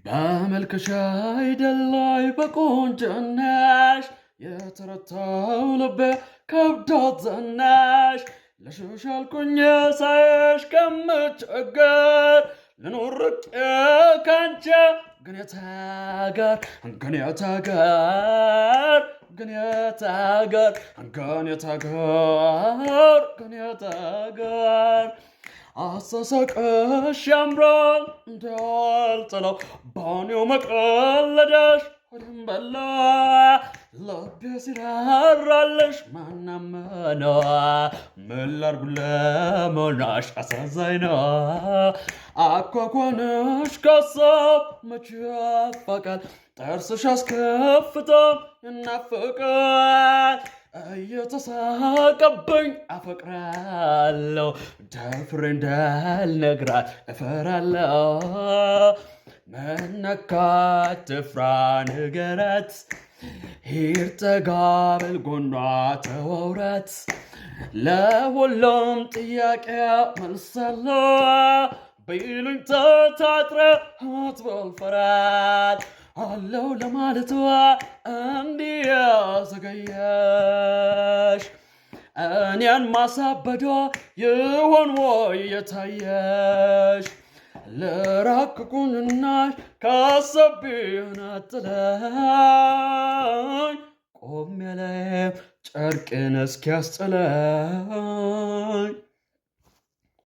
በመልክሽ አይደላይ በቁንጅናሽ የተረታው ልቤ ከብዶት ዝናሽ ልሽሽ አልኩኝ ሳይሽ ከምቸገር ልኑር ርቄ ካንቺ ግን የታገር ግን የታገር ግን የታገር ግን የታገር ግን የታገር አሳሳቅሽ ያምራል እንዳልጥለው ባኔው መቀለደሽ ሆድም በላ ልቤ ሲራራልሽ ማናመነዋ ምን ላድርግ ለመሆንሽ አሳዛኝ ነው አኳኳንሽ ከሀሳብ መቼ ያፋቃል ጥርስሽ አስከፍቶ ይናፍቃል እየተሳቀብኝ አፈቅራለሁ ደፍሬ እንዳልነግራት እፈራለሁ መነካት ትፍራ ንገራት ሂድ ጠጋ በል ጎኗ ተዋውራት ለሁሉም ጥያቄ መልሳለሁ ቢሉኝ ተታጥረ አትበል ፈራት አለው ለማለቷ እንዲህ ያዘገየሽ እኔን ማሳበዷ ይሆን ወይ የታየሽ ልራቅቁንናሽ ካሰብን አጥለኝ ቆሜ ላይ ጨርቅን እስኪያስጥለኝ